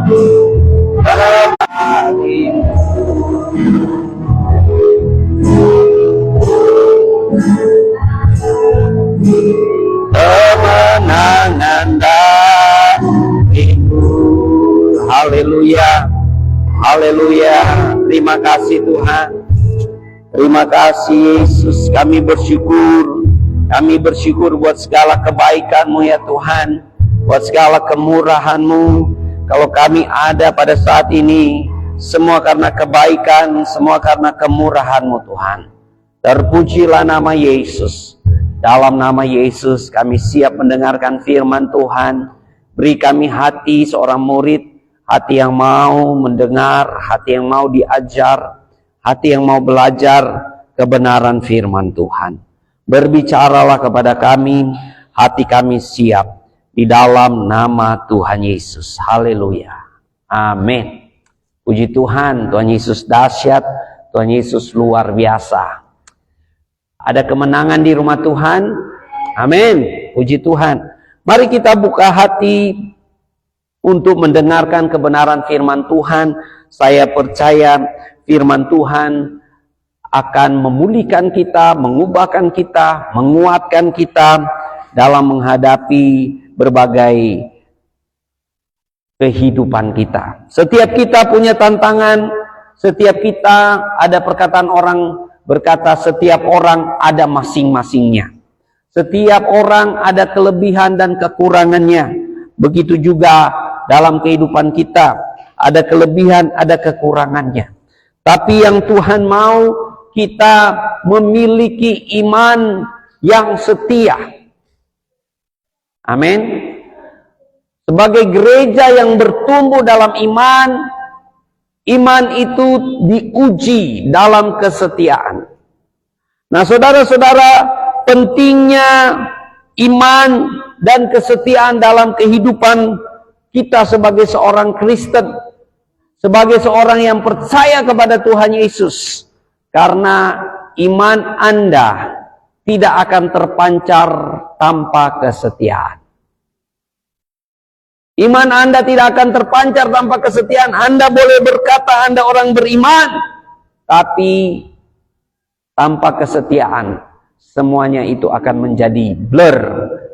Kemenangan darimu. Haleluya, haleluya. Terima kasih Tuhan, terima kasih Yesus. Kami bersyukur buat segala kebaikan-Mu ya Tuhan, buat segala kemurahan-Mu. Kalau kami ada pada saat ini, semua karena kebaikan, semua karena kemurahan-Mu Tuhan. Terpujilah nama Yesus. Dalam nama Yesus kami siap mendengarkan firman Tuhan. Beri kami hati seorang murid, hati yang mau mendengar, hati yang mau diajar, hati yang mau belajar kebenaran firman Tuhan. Berbicaralah kepada kami, hati kami siap di dalam nama Tuhan Yesus. Haleluya, amin. Puji Tuhan, Tuhan Yesus dahsyat, Tuhan Yesus luar biasa. Ada kemenangan di rumah Tuhan. Amin. Puji Tuhan. Mari kita buka hati untuk mendengarkan kebenaran firman Tuhan. Saya percaya firman Tuhan akan memulihkan kita, mengubahkan kita, menguatkan kita dalam menghadapi berbagai kehidupan kita. Setiap kita punya tantangan, setiap kita ada perkataan orang berkata setiap orang ada masing-masingnya. Setiap orang ada kelebihan dan kekurangannya. Begitu juga dalam kehidupan kita. Ada kelebihan, ada kekurangannya. Tapi yang Tuhan mau, kita memiliki iman yang setia. Amin. Sebagai gereja yang bertumbuh dalam iman, iman itu diuji dalam kesetiaan. Nah saudara-saudara, pentingnya iman dan kesetiaan dalam kehidupan kita sebagai seorang Kristen, sebagai seorang yang percaya kepada Tuhan Yesus. Karena iman Anda tidak akan terpancar tanpa kesetiaan. Iman Anda tidak akan terpancar tanpa kesetiaan. Anda boleh berkata Anda orang beriman, tapi tanpa kesetiaan, semuanya itu akan menjadi blur,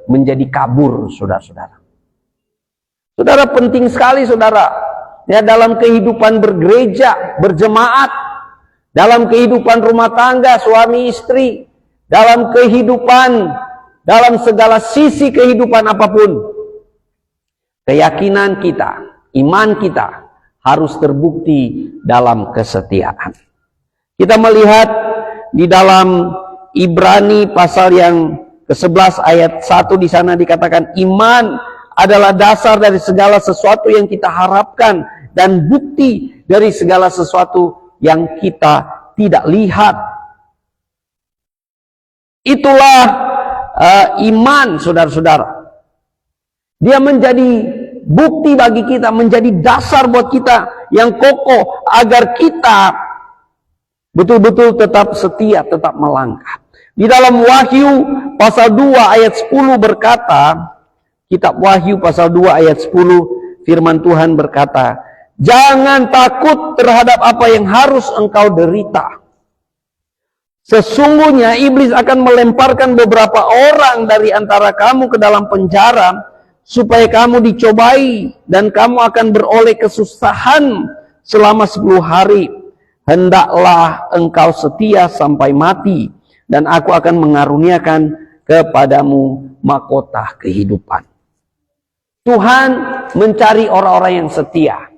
menjadi kabur, saudara-saudara. Saudara, penting sekali, saudara, ya, dalam kehidupan bergereja, berjemaat, dalam kehidupan rumah tangga, suami istri, dalam kehidupan, dalam segala sisi kehidupan apapun. Keyakinan kita, iman kita harus terbukti dalam kesetiaan. Kita melihat di dalam Ibrani pasal yang ke-11 ayat 1 di sana dikatakan iman adalah dasar dari segala sesuatu yang kita harapkan dan bukti dari segala sesuatu yang kita tidak lihat. Itulah iman, saudara-saudara. Dia menjadi bukti bagi kita, menjadi dasar buat kita yang kokoh agar kita betul-betul tetap setia, tetap melangkah. Di dalam Wahyu pasal 2 ayat 10 berkata, kitab Wahyu pasal 2 ayat 10, firman Tuhan berkata, jangan takut terhadap apa yang harus engkau derita. Sesungguhnya iblis akan melemparkan beberapa orang dari antara kamu ke dalam penjara, supaya kamu dicobai dan kamu akan beroleh kesusahan selama 10 hari. Hendaklah engkau setia sampai mati, dan aku akan mengaruniakan kepadamu mahkota kehidupan. Tuhan mencari orang-orang yang setia.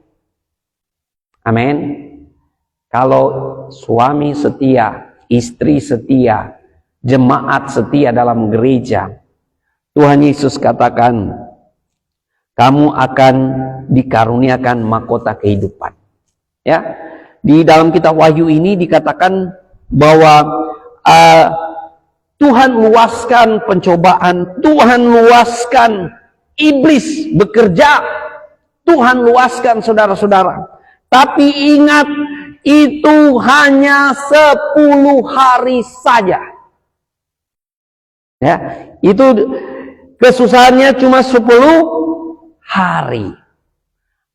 Amin. Kalau suami setia, istri setia, jemaat setia dalam gereja, Tuhan Yesus katakan, kamu akan dikaruniakan mahkota kehidupan. Ya, di dalam kitab Wahyu ini dikatakan bahwa Tuhan luaskan pencobaan, Tuhan luaskan iblis bekerja, Tuhan luaskan saudara-saudara. Tapi ingat, itu hanya 10 hari saja. Ya, itu kesusahannya cuma 10 hari.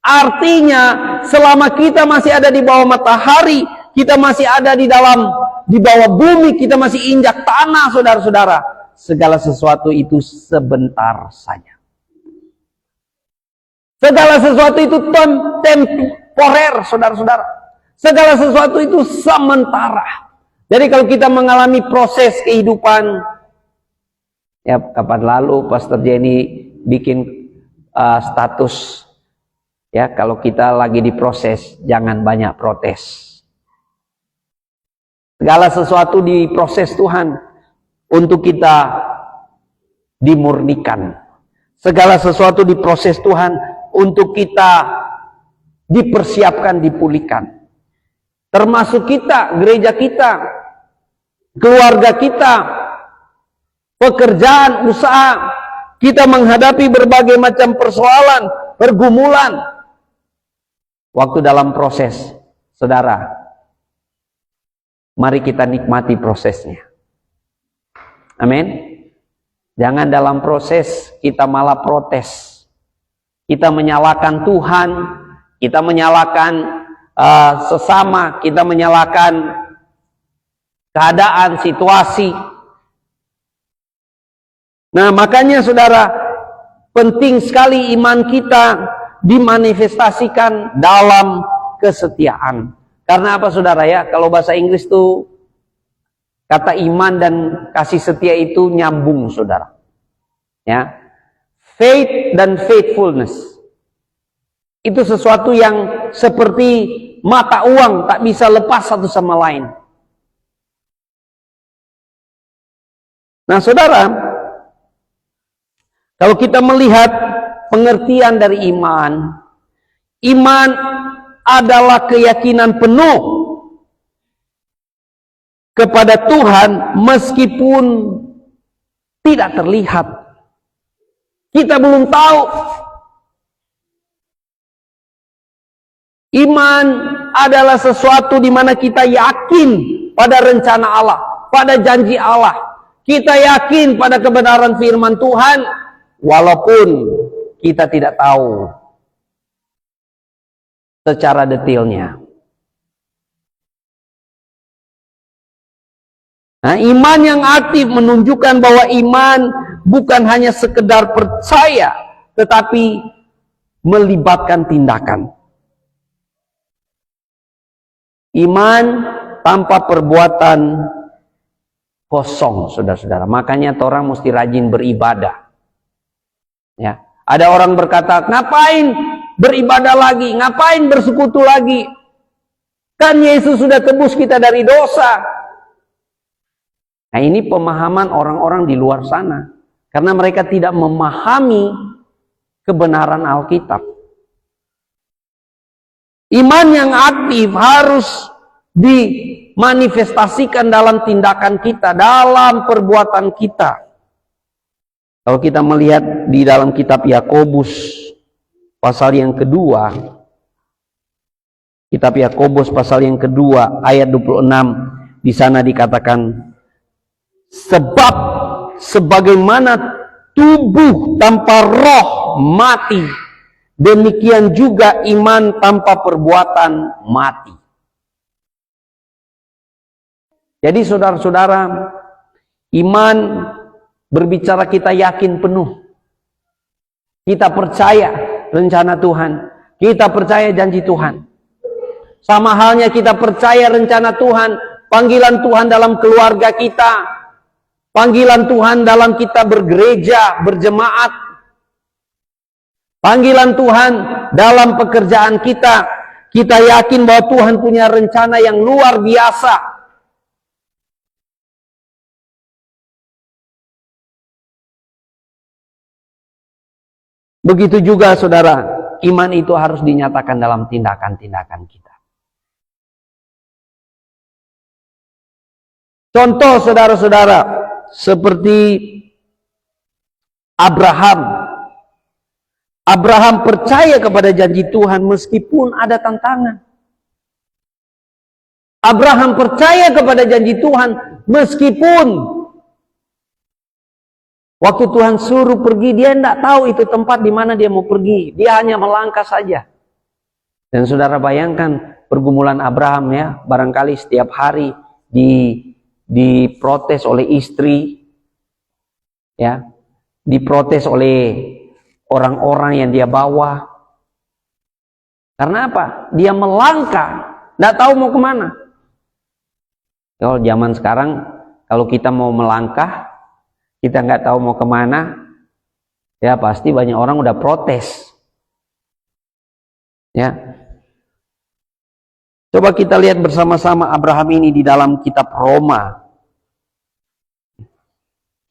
Artinya selama kita masih ada di bawah matahari, kita masih ada di bawah bumi, kita masih injak tanah, saudara-saudara, segala sesuatu itu sebentar saja. Segala sesuatu itu temporer, saudara-saudara. Segala sesuatu itu sementara. Jadi kalau kita mengalami proses kehidupan, ya kapan lalu Pastor Jenny bikin status, ya kalau kita lagi diproses, jangan banyak protes. Segala sesuatu diproses Tuhan untuk kita dimurnikan. Segala sesuatu diproses Tuhan untuk kita dipersiapkan, dipulihkan. Termasuk kita, gereja kita, keluarga kita, pekerjaan, usaha. Kita menghadapi berbagai macam persoalan, pergumulan. Waktu dalam proses, saudara, mari kita nikmati prosesnya. Amin. Jangan dalam proses kita malah protes. Kita menyalahkan Tuhan, kita menyalahkan sesama, kita menyalahkan keadaan, situasi. Nah, makanya saudara, penting sekali iman kita dimanifestasikan dalam kesetiaan. Karena apa saudara ya? Kalau bahasa Inggris tuh kata iman dan kasih setia itu nyambung saudara. Ya. Faith dan faithfulness itu sesuatu yang seperti mata uang, tak bisa lepas satu sama lain. Nah saudara, kalau kita melihat pengertian dari iman, iman adalah keyakinan penuh kepada Tuhan meskipun tidak terlihat. Kita belum tahu. Iman adalah sesuatu di mana kita yakin pada rencana Allah, pada janji Allah. Kita yakin pada kebenaran firman Tuhan, walaupun kita tidak tahu secara detailnya. Nah, iman yang aktif menunjukkan bahwa iman bukan hanya sekedar percaya, tetapi melibatkan tindakan. Iman tanpa perbuatan kosong, saudara-saudara. Makanya orang mesti rajin beribadah. Ya, ada orang berkata, ngapain beribadah lagi? Ngapain bersekutu lagi? Kan Yesus sudah tebus kita dari dosa. Nah, ini pemahaman orang-orang di luar sana. Karena mereka tidak memahami kebenaran Alkitab. Iman yang aktif harus dimanifestasikan dalam tindakan kita, dalam perbuatan kita. Kalau kita melihat di dalam kitab Yakobus pasal yang kedua, kitab Yakobus pasal yang kedua ayat 26, di sana dikatakan, sebab sebagaimana tubuh tanpa roh mati, demikian juga iman tanpa perbuatan mati. Jadi saudara-saudara, iman berbicara kita yakin penuh. Kita percaya rencana Tuhan. Kita percaya janji Tuhan. Sama halnya kita percaya rencana Tuhan, panggilan Tuhan dalam keluarga kita, panggilan Tuhan dalam kita bergereja, berjemaat, panggilan Tuhan dalam pekerjaan kita. Kita yakin bahwa Tuhan punya rencana yang luar biasa. Begitu juga saudara, iman itu harus dinyatakan dalam tindakan-tindakan kita. Contoh saudara-saudara, seperti Abraham. Abraham percaya kepada janji Tuhan meskipun ada tantangan. Abraham percaya kepada janji Tuhan meskipun waktu Tuhan suruh pergi, dia tidak tahu itu tempat di mana dia mau pergi. Dia hanya melangkah saja. Dan saudara bayangkan pergumulan Abraham ya, barangkali setiap hari diprotes oleh istri, ya, diprotes oleh orang-orang yang dia bawa. Karena apa? Dia melangkah, nggak tahu mau kemana. Kalau zaman sekarang, kalau kita mau melangkah, kita nggak tahu mau kemana, ya pasti banyak orang udah protes. Ya. Coba kita lihat bersama-sama Abraham ini di dalam kitab Roma.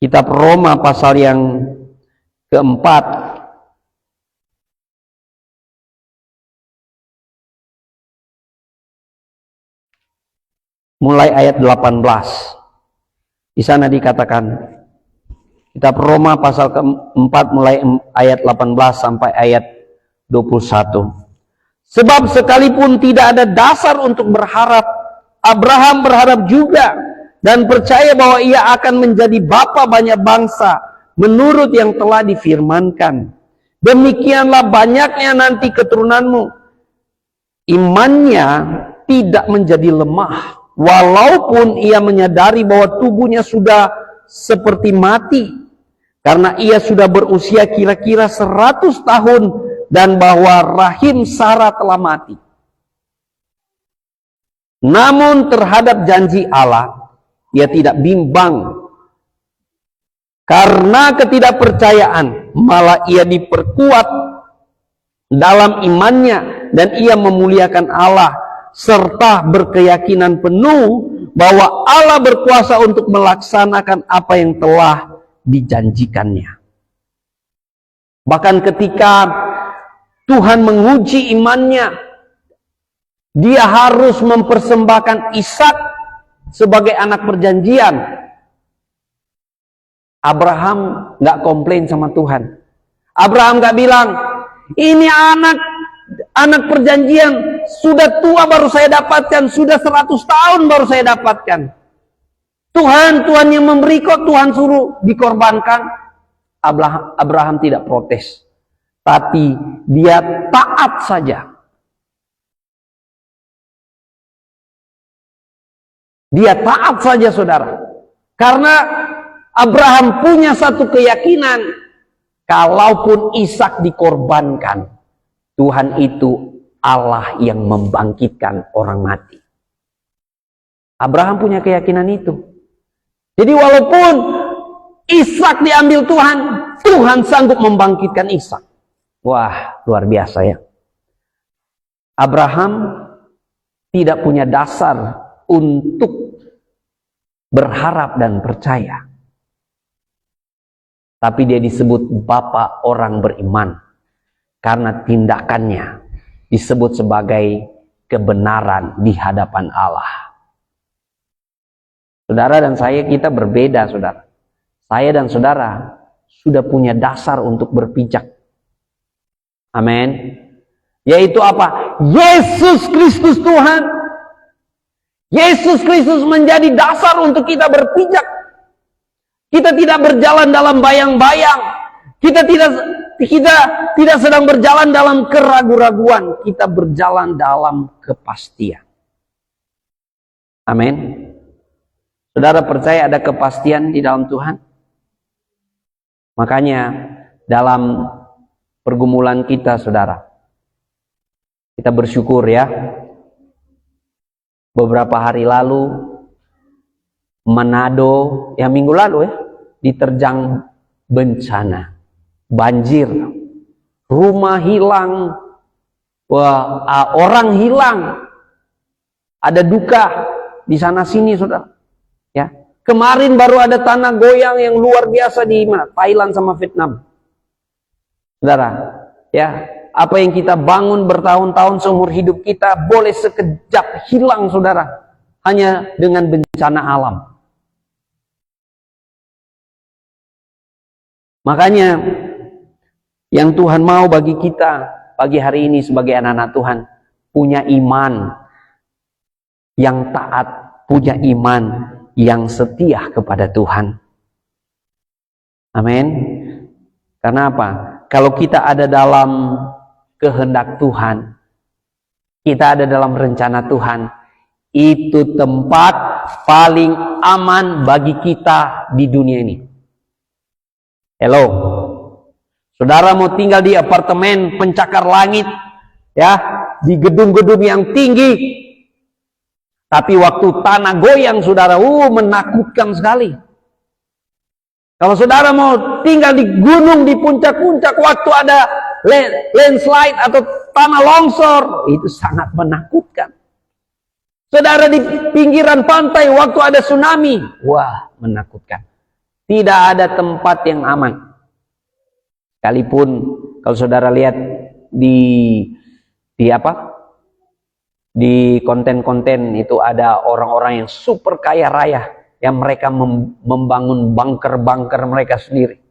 Kitab Roma pasal yang keempat. Mulai ayat 18. Di sana dikatakan, kitab Roma pasal keempat mulai ayat 18 sampai ayat 21. Sebab sekalipun tidak ada dasar untuk berharap, Abraham berharap juga dan percaya bahwa ia akan menjadi bapa banyak bangsa menurut yang telah difirmankan. Demikianlah banyaknya nanti keturunanmu. Imannya tidak menjadi lemah, walaupun ia menyadari bahwa tubuhnya sudah seperti mati, karena ia sudah berusia kira-kira 100 tahun, dan bahwa rahim Sarah telah mati. Namun terhadap janji Allah, ia tidak bimbang. Karena ketidakpercayaan, malah ia diperkuat dalam imannya, dan ia memuliakan Allah, serta berkeyakinan penuh bahwa Allah berkuasa untuk melaksanakan apa yang telah dijanjikannya. Bahkan ketika Tuhan menguji imannya, dia harus mempersembahkan Ishak sebagai anak perjanjian. Abraham nggak komplain sama Tuhan. Abraham nggak bilang, ini anak perjanjian, sudah tua baru saya dapatkan, sudah 100 tahun baru saya dapatkan. Tuhan yang memberi kok, Tuhan suruh dikorbankan. Abraham tidak protes, tapi dia taat saja. Dia taat saja, saudara. Karena Abraham punya satu keyakinan, kalaupun Ishak dikorbankan, Tuhan itu Allah yang membangkitkan orang mati. Abraham punya keyakinan itu. Jadi walaupun Ishak diambil Tuhan, Tuhan sanggup membangkitkan Ishak. Wah, luar biasa ya. Abraham tidak punya dasar untuk berharap dan percaya. Tapi dia disebut bapa orang beriman karena tindakannya disebut sebagai kebenaran di hadapan Allah. Saudara dan saya, kita berbeda, saudara. Saya dan saudara sudah punya dasar untuk berpijak. Amin. Yaitu apa? Yesus Kristus Tuhan. Yesus Kristus menjadi dasar untuk kita berpijak. Kita tidak berjalan dalam bayang-bayang. Kita tidak sedang berjalan dalam keraguan-raguan. Kita berjalan dalam kepastian. Amin. Saudara percaya ada kepastian di dalam Tuhan? Makanya dalam pergumulan kita, saudara, kita bersyukur ya. Beberapa hari lalu Manado, ya minggu lalu ya, diterjang bencana, banjir, rumah hilang, orang hilang, ada duka di sana sini, saudara. Ya, kemarin baru ada tanah goyang yang luar biasa di mana? Thailand sama Vietnam. Saudara, ya, apa yang kita bangun bertahun-tahun seumur hidup kita boleh sekejap hilang, saudara, hanya dengan bencana alam. Makanya yang Tuhan mau bagi kita pagi hari ini sebagai anak-anak Tuhan, punya iman yang taat, punya iman yang setia kepada Tuhan. Amin. Karena apa? Kalau kita ada dalam kehendak Tuhan, kita ada dalam rencana Tuhan, itu tempat paling aman bagi kita di dunia ini. Hello, saudara mau tinggal di apartemen pencakar langit, ya, di gedung-gedung yang tinggi, tapi waktu tanah goyang, saudara, menakutkan sekali. Kalau saudara mau tinggal di gunung, di puncak-puncak, waktu ada landslide atau tanah longsor, itu sangat menakutkan. Saudara di pinggiran pantai, waktu ada tsunami, wah, menakutkan. Tidak ada tempat yang aman. Sekalipun kalau saudara lihat di konten-konten itu ada orang-orang yang super kaya raya, yang mereka membangun bunker-bunker mereka sendiri.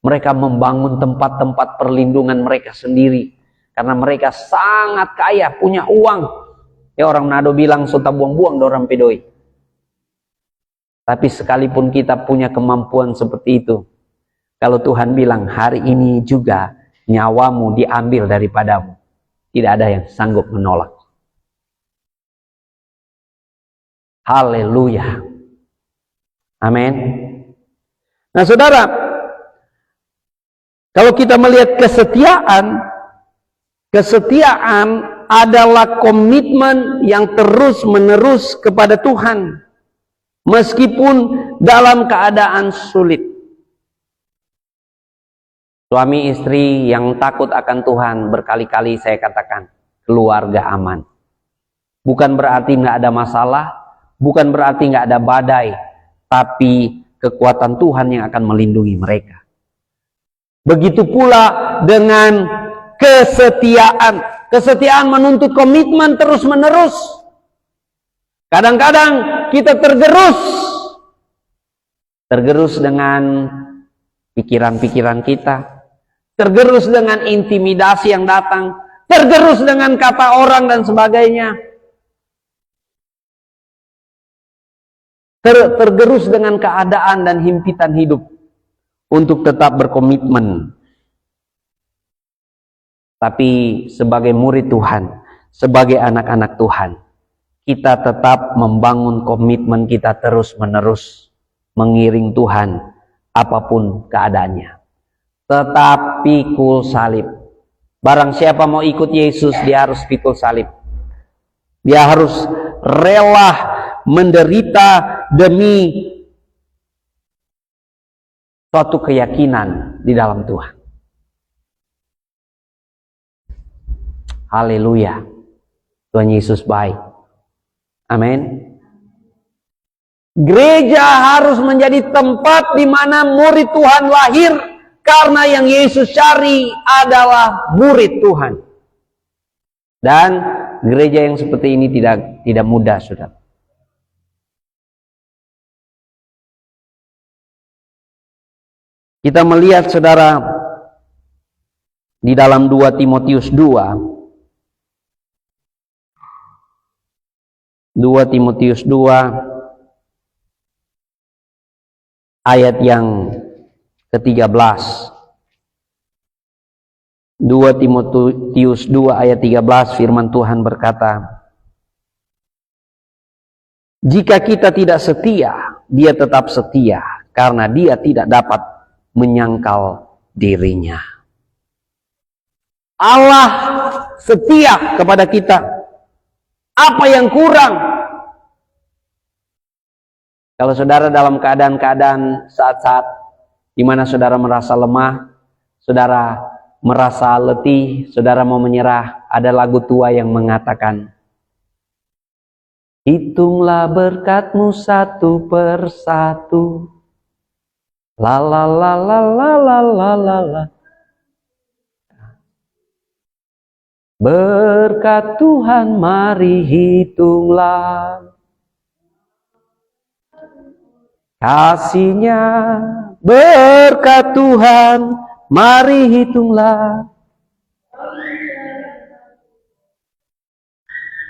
Mereka membangun tempat-tempat perlindungan mereka sendiri. Karena mereka sangat kaya, punya uang. Ya, orang Manado bilang, "Sota buang-buang dorang pedoi." Tapi sekalipun kita punya kemampuan seperti itu, kalau Tuhan bilang, hari ini juga nyawamu diambil daripadamu, tidak ada yang sanggup menolak. Haleluya. Amin. Nah, saudara, kalau kita melihat kesetiaan adalah komitmen yang terus-menerus kepada Tuhan, meskipun dalam keadaan sulit. Suami istri yang takut akan Tuhan, berkali-kali saya katakan, keluarga aman. Bukan berarti nggak ada masalah, bukan berarti nggak ada badai, tapi kekuatan Tuhan yang akan melindungi mereka. Begitu pula dengan kesetiaan. Kesetiaan menuntut komitmen terus-menerus. Kadang-kadang kita tergerus dengan pikiran-pikiran kita, tergerus dengan intimidasi yang datang, tergerus dengan kata orang dan sebagainya. Tergerus dengan keadaan dan himpitan hidup untuk tetap berkomitmen. Tapi sebagai murid Tuhan, sebagai anak-anak Tuhan, kita tetap membangun komitmen kita terus-menerus mengiring Tuhan apapun keadaannya. Tetap pikul salib. Barang siapa mau ikut Yesus, dia harus pikul salib. Dia harus rela menderita demi suatu keyakinan di dalam Tuhan. Haleluya. Tuhan Yesus baik. Amin. Gereja harus menjadi tempat di mana murid Tuhan lahir, karena yang Yesus cari adalah murid Tuhan. Dan gereja yang seperti ini tidak mudah, saudara. Kita melihat, saudara, di dalam 2 Timotius 2 ayat yang ke-13. 2 Timotius 2 ayat 13, firman Tuhan berkata, "Jika kita tidak setia, dia tetap setia, karena dia tidak dapat menyangkal dirinya." Allah setia kepada kita. Apa yang kurang? Kalau saudara dalam keadaan-keadaan saat-saat di mana saudara merasa lemah, saudara merasa letih, saudara mau menyerah, ada lagu tua yang mengatakan, "Hitunglah berkatmu satu persatu. La la la la la la la la la. Berkat Tuhan mari hitunglah kasih-Nya. Berkat Tuhan mari hitunglah."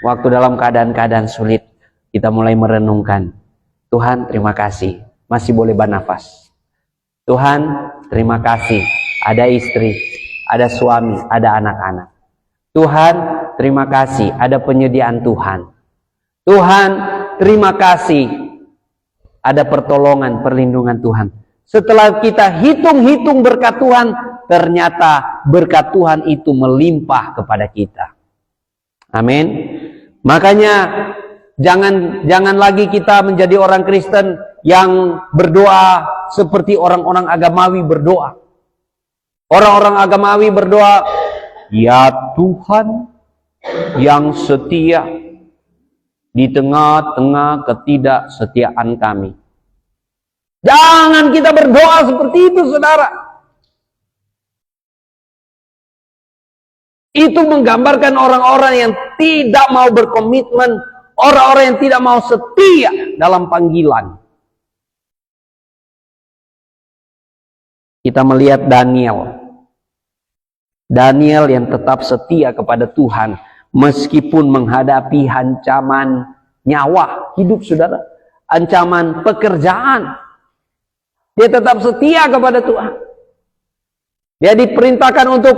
Waktu dalam keadaan-keadaan sulit, kita mulai merenungkan, Tuhan terima kasih masih boleh bernafas. Tuhan terima kasih ada istri, ada suami, ada anak-anak. Tuhan, terima kasih ada penyediaan Tuhan. Tuhan, terima kasih ada pertolongan, perlindungan Tuhan. Setelah kita hitung-hitung berkat Tuhan, ternyata berkat Tuhan itu melimpah kepada kita. Amin. Makanya jangan lagi kita menjadi orang Kristen yang berdoa seperti orang-orang agamawi berdoa. Orang-orang agamawi berdoa, ya Tuhan yang setia di tengah-tengah ketidaksetiaan kami. Jangan kita berdoa seperti itu, saudara. Itu menggambarkan orang-orang yang tidak mau berkomitmen, orang-orang yang tidak mau setia dalam panggilan. Kita melihat Daniel yang tetap setia kepada Tuhan meskipun menghadapi ancaman nyawa hidup, saudara, ancaman pekerjaan. Dia tetap setia kepada Tuhan. Dia diperintahkan untuk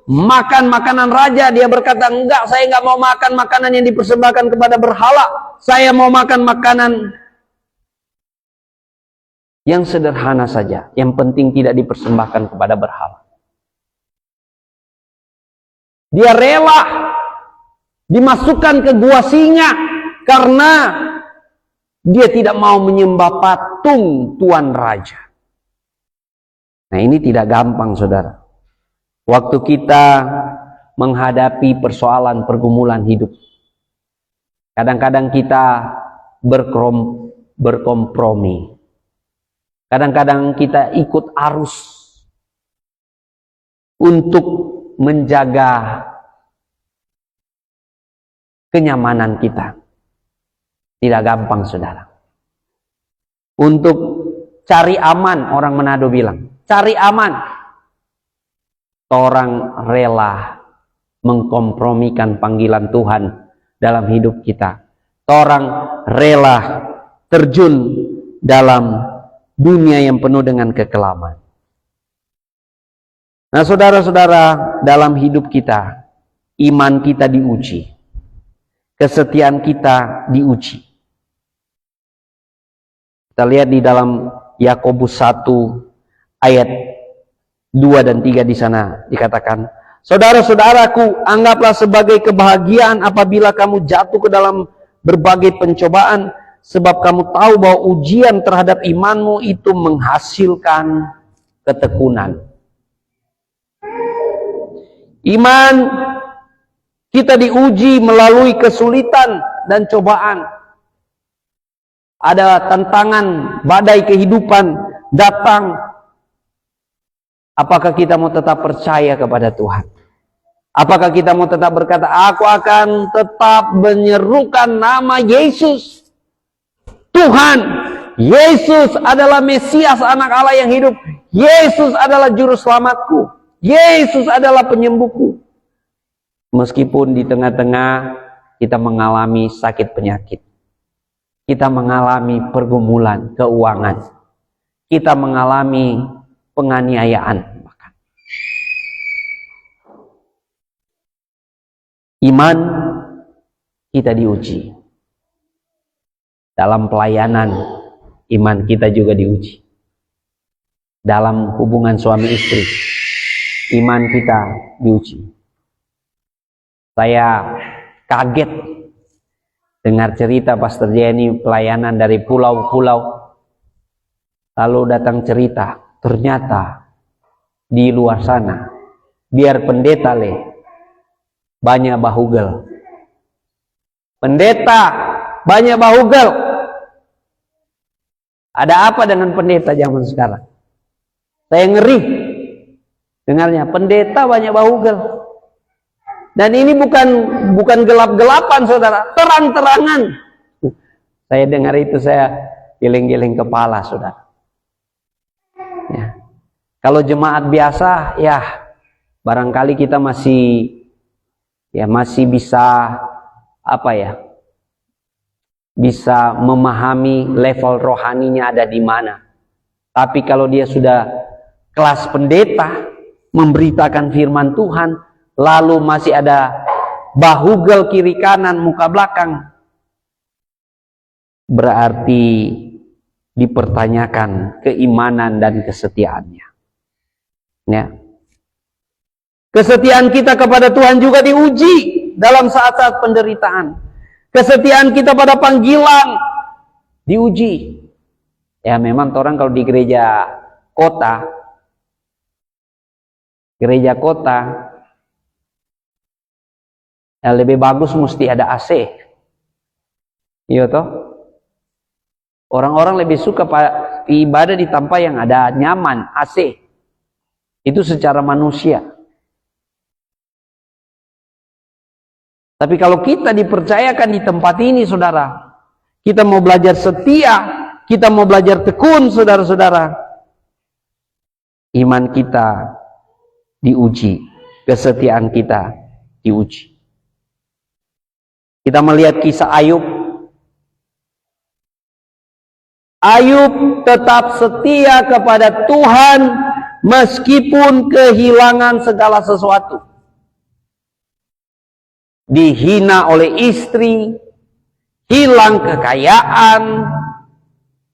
makan makanan raja. Dia berkata, enggak, saya enggak mau makan makanan yang dipersembahkan kepada berhala. Saya mau makan makanan yang sederhana saja, yang penting tidak dipersembahkan kepada berhala. Dia rela dimasukkan ke gua singa karena dia tidak mau menyembah patung tuan raja. Nah, ini tidak gampang, saudara. Waktu kita menghadapi persoalan pergumulan hidup, kadang-kadang kita berkompromi. Kadang-kadang kita ikut arus untuk menjaga kenyamanan kita. Tidak gampang, saudara. Untuk cari aman, orang Manado bilang, cari aman. Orang rela mengkompromikan panggilan Tuhan dalam hidup kita. Orang rela terjun dalam dunia yang penuh dengan kekelaman. Nah, saudara-saudara, dalam hidup kita, iman kita diuji. Kesetiaan kita diuji. Kita lihat di dalam Yakobus 1 ayat 2 dan 3 di sana dikatakan, saudara-saudaraku, anggaplah sebagai kebahagiaan apabila kamu jatuh ke dalam berbagai pencobaan, sebab kamu tahu bahwa ujian terhadap imanmu itu menghasilkan ketekunan. Iman kita diuji melalui kesulitan dan cobaan. Ada tantangan, badai kehidupan datang. Apakah kita mau tetap percaya kepada Tuhan? Apakah kita mau tetap berkata, aku akan tetap menyerukan nama Yesus. Tuhan, Yesus adalah Mesias, anak Allah yang hidup. Yesus adalah juru selamatku. Yesus adalah penyembuhku. Meskipun di tengah-tengah kita mengalami sakit penyakit, kita mengalami pergumulan keuangan, kita mengalami penganiayaan, bahkan iman kita diuji. Dalam pelayanan, iman kita juga diuji. Dalam hubungan suami istri, iman kita diuji. Saya kaget dengar cerita Pastor Jenny pelayanan dari pulau-pulau, lalu datang cerita, ternyata di luar sana, biar pendeta banyak bahugel. Pendeta banyak bahugel. Ada apa dengan pendeta zaman sekarang? Saya ngeri dengarnya, pendeta banyak bahugel. Dan ini bukan gelap-gelapan, saudara, terang-terangan. Saya dengar itu, saya giling-giling kepala, saudara. Ya. Kalau jemaat biasa, ya barangkali kita masih bisa bisa memahami level rohaninya ada di mana. Tapi kalau dia sudah kelas pendeta, memberitakan firman Tuhan, lalu masih ada bahugel kiri kanan, muka belakang, berarti dipertanyakan keimanan dan kesetiaannya. Ya. Kesetiaan kita kepada Tuhan juga diuji dalam saat-saat penderitaan. Kesetiaan kita pada panggilan diuji. Ya memang orang kalau di gereja kota ya lebih bagus mesti ada AC. Iya toh? Orang-orang lebih suka ibadah di tempat yang ada nyaman, AC. Itu secara manusia. Tapi kalau kita dipercayakan di tempat ini, saudara, kita mau belajar setia, kita mau belajar tekun, saudara-saudara, iman kita diuji, kesetiaan kita diuji. Kita melihat kisah Ayub. Ayub tetap setia kepada Tuhan meskipun kehilangan segala sesuatu. Dihina oleh istri, hilang kekayaan,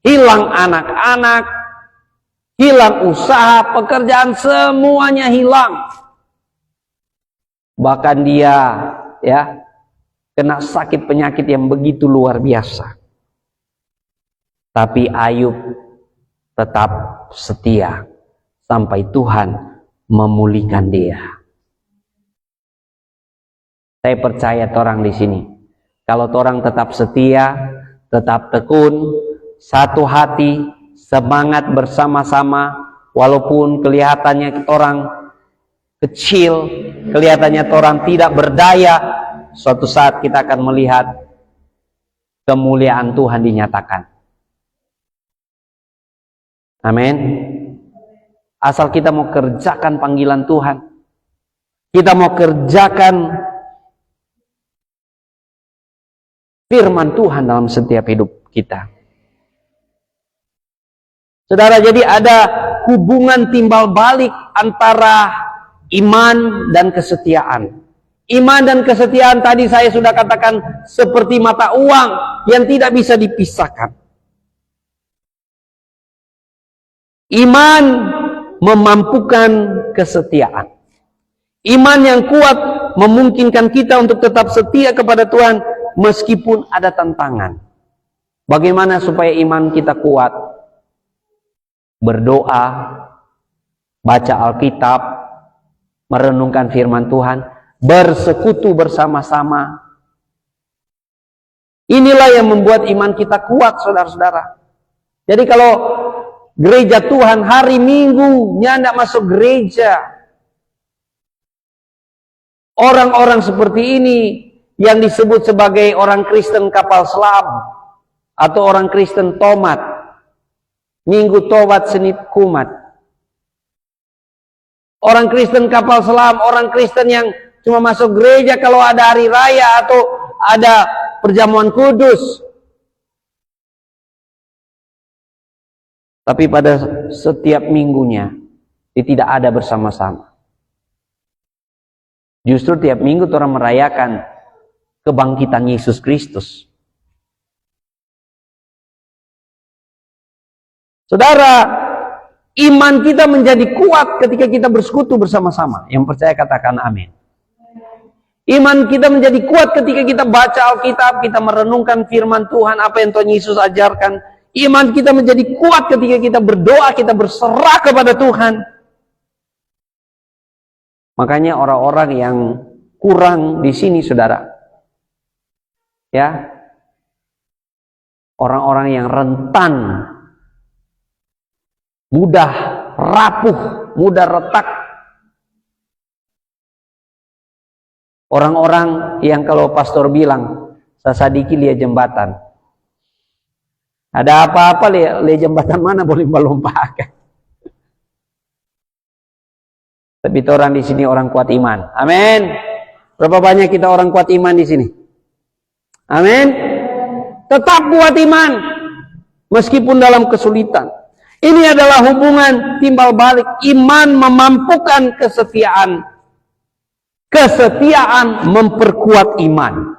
hilang anak-anak, hilang usaha, pekerjaan, semuanya hilang. Bahkan dia ya kena sakit penyakit yang begitu luar biasa. Tapi Ayub tetap setia sampai Tuhan memulihkan dia. Saya percaya orang di sini, kalau orang tetap setia, tetap tekun, satu hati, semangat bersama-sama, walaupun kelihatannya orang kecil, kelihatannya orang tidak berdaya, suatu saat kita akan melihat kemuliaan Tuhan dinyatakan. Amin. Asal kita mau kerjakan panggilan Tuhan, kita mau kerjakan firman Tuhan dalam setiap hidup kita. Saudara, jadi ada hubungan timbal balik antara iman dan kesetiaan. Iman dan kesetiaan tadi saya sudah katakan seperti mata uang yang tidak bisa dipisahkan. Iman memampukan kesetiaan. Iman yang kuat memungkinkan kita untuk tetap setia kepada Tuhan meskipun ada tantangan. Bagaimana supaya iman kita kuat? Berdoa, baca Alkitab, merenungkan firman Tuhan, bersekutu bersama-sama. Inilah yang membuat iman kita kuat, saudara-saudara. Jadi kalau gereja Tuhan hari Minggu nyandak masuk gereja, orang-orang seperti ini yang disebut sebagai orang Kristen kapal selam atau orang Kristen tomat, Minggu tobat, Senin kumat. Orang Kristen kapal selam, orang Kristen yang cuma masuk gereja kalau ada hari raya atau ada perjamuan kudus. Tapi pada setiap minggunya dia tidak ada bersama-sama. Justru tiap minggu orang merayakan kebangkitan Yesus Kristus. Saudara, iman kita menjadi kuat ketika kita bersekutu bersama-sama. Yang percaya katakan amin. Iman kita menjadi kuat ketika kita baca Alkitab, kita merenungkan firman Tuhan, apa yang Tuhan Yesus ajarkan. Iman kita menjadi kuat ketika kita berdoa, kita berserah kepada Tuhan. Makanya orang-orang yang kurang di sini, saudara, ya, orang-orang yang rentan, mudah rapuh, mudah retak. Orang-orang yang kalau pastor bilang, sasadiki lihat jembatan. Ada apa-apa lihat jembatan mana boleh melompat. Tapi orang di sini orang kuat iman. Amin. Berapa banyak kita orang kuat iman di sini? Amin. Tetap kuat iman meskipun dalam kesulitan. Ini adalah hubungan timbal balik. Iman memampukan kesetiaan. Kesetiaan memperkuat iman.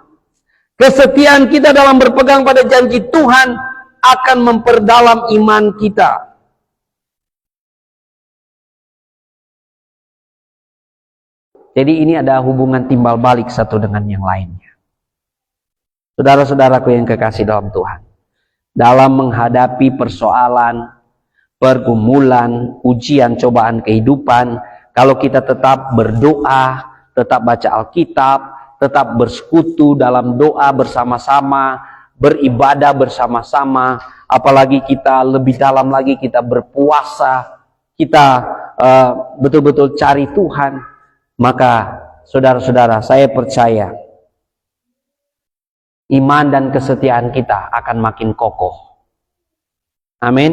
Kesetiaan kita dalam berpegang pada janji Tuhan akan memperdalam iman kita. Jadi ini ada hubungan timbal balik satu dengan yang lainnya. Saudara-saudaraku yang kekasih dalam Tuhan, dalam menghadapi persoalan, pergumulan, ujian, cobaan kehidupan, kalau kita tetap berdoa, tetap baca Alkitab, tetap bersekutu dalam doa bersama-sama, beribadah bersama-sama, apalagi kita lebih dalam lagi kita berpuasa, kita betul-betul cari Tuhan, maka saudara-saudara, saya percaya iman dan kesetiaan kita akan makin kokoh. Amin.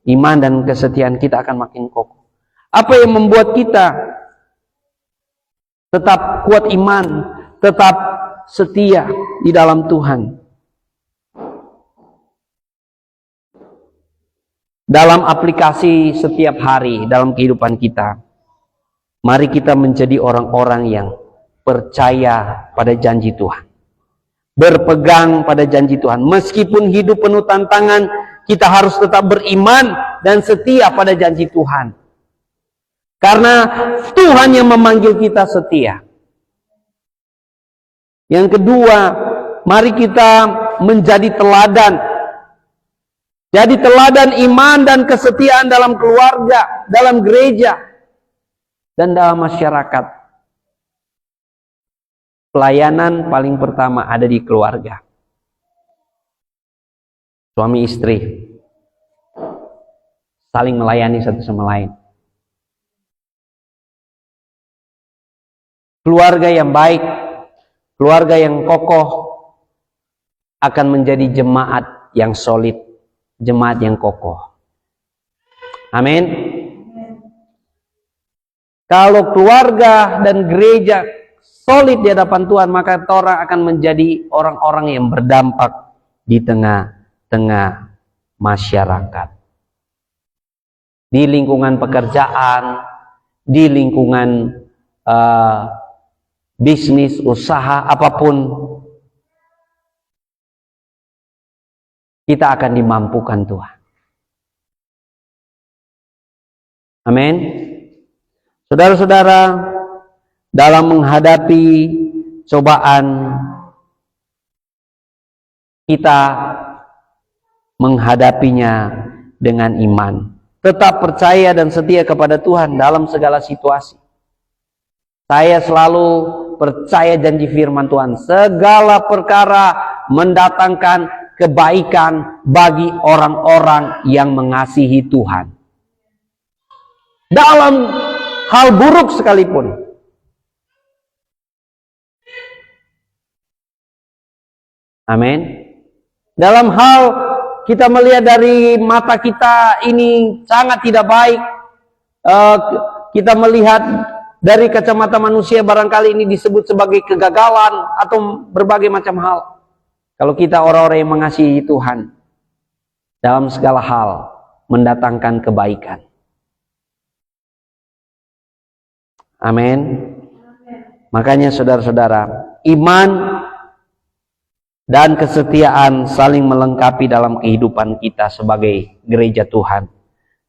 Iman dan kesetiaan kita akan makin kokoh. Apa yang membuat kita tetap kuat iman, tetap setia di dalam Tuhan? Dalam aplikasi setiap hari dalam kehidupan kita, mari kita menjadi orang-orang yang percaya pada janji Tuhan. Berpegang pada janji Tuhan. Meskipun hidup penuh tantangan, kita harus tetap beriman dan setia pada janji Tuhan. Karena Tuhan yang memanggil kita setia. Yang kedua, mari kita menjadi teladan. Jadi teladan iman dan kesetiaan dalam keluarga, dalam gereja, dan dalam masyarakat. Pelayanan paling pertama ada di keluarga. Suami istri saling melayani satu sama lain. Keluarga yang baik, keluarga yang kokoh akan menjadi jemaat yang solid, jemaat yang kokoh. Amin. Kalau keluarga dan gereja solid di hadapan Tuhan, maka orang akan menjadi orang-orang yang berdampak di tengah-tengah masyarakat. Di lingkungan pekerjaan, di lingkungan bisnis, usaha, apapun, kita akan dimampukan Tuhan. Amin. Saudara-saudara, dalam menghadapi cobaan, kita menghadapinya dengan iman. Tetap percaya dan setia kepada Tuhan dalam segala situasi. Saya selalu percaya janji firman Tuhan. Segala perkara mendatangkan kebaikan bagi orang-orang yang mengasihi Tuhan. Dalam hal buruk sekalipun. Amin. Dalam hal kita melihat dari mata kita ini sangat tidak baik, kita melihat dari kacamata manusia barangkali ini disebut sebagai kegagalan atau berbagai macam hal. Kalau kita orang-orang yang mengasihi Tuhan, dalam segala hal mendatangkan kebaikan. Amin. Makanya saudara-saudara, iman dan kesetiaan saling melengkapi dalam kehidupan kita sebagai gereja Tuhan,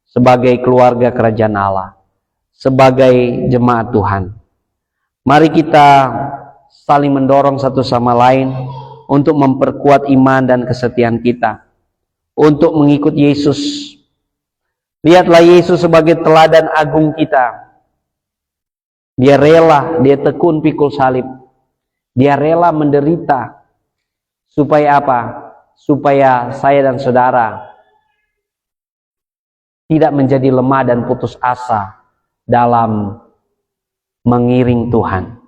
sebagai keluarga kerajaan Allah, sebagai jemaat Tuhan. Mari kita saling mendorong satu sama lain untuk memperkuat iman dan kesetiaan kita, untuk mengikut Yesus. Lihatlah Yesus sebagai teladan agung kita. Dia rela, dia tekun pikul salib. Dia rela menderita. Supaya apa? Supaya saya dan saudara tidak menjadi lemah dan putus asa dalam mengiring Tuhan.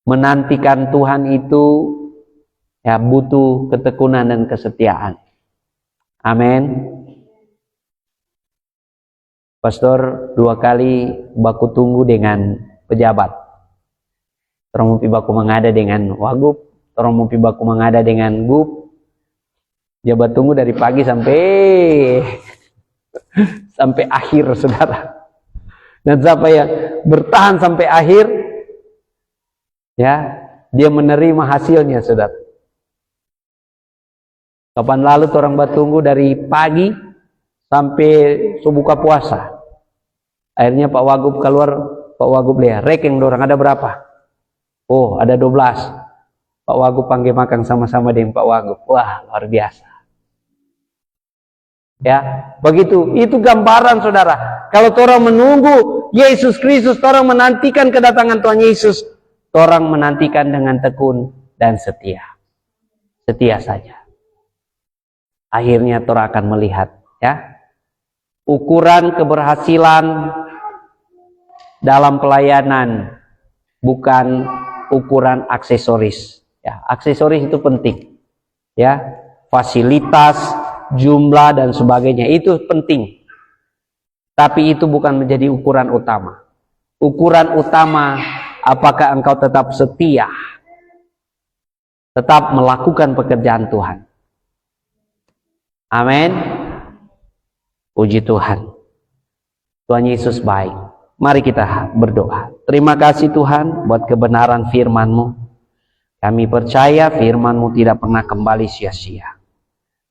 Menantikan Tuhan itu ya butuh ketekunan dan kesetiaan. Amin. Pastor 2 kali baku tunggu dengan pejabat. Orang mumpi baku mengada dengan wagub, orang mumpi baku mengada dengan gub. Jabat tunggu dari pagi sampai akhir, saudara. Dan siapa yang bertahan sampai akhir, ya, dia menerima hasilnya, saudara. Kapan lalu orang bertunggu dari pagi sampai buka puasa. Akhirnya Pak Wagub keluar, Pak Wagub lihat, reking dorang ada berapa? Oh, ada 12. Pak Wagub panggil makan sama-sama dengan Pak Wagub. Wah, luar biasa. Ya, begitu. Itu gambaran, saudara. Kalau orang menunggu Yesus Kristus, orang menantikan kedatangan Tuhan Yesus, orang menantikan dengan tekun dan setia. Setia saja. Akhirnya orang akan melihat, ya, ukuran keberhasilan dalam pelayanan bukan ukuran aksesoris. Ya, aksesoris itu penting. Ya, fasilitas, jumlah dan sebagainya itu penting. Tapi itu bukan menjadi ukuran utama. Ukuran utama, apakah engkau tetap setia, tetap melakukan pekerjaan Tuhan. Amin. Puji Tuhan. Tuhan Yesus baik. Mari kita berdoa. Terima kasih Tuhan buat kebenaran firman-Mu. Kami percaya firman-Mu tidak pernah kembali sia-sia.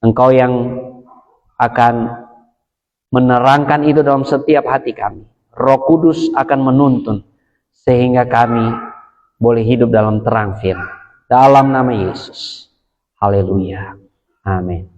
Engkau yang akan menerangkan itu dalam setiap hati kami. Roh Kudus akan menuntun sehingga kami boleh hidup dalam terang firman. Dalam nama Yesus. Haleluya. Amin.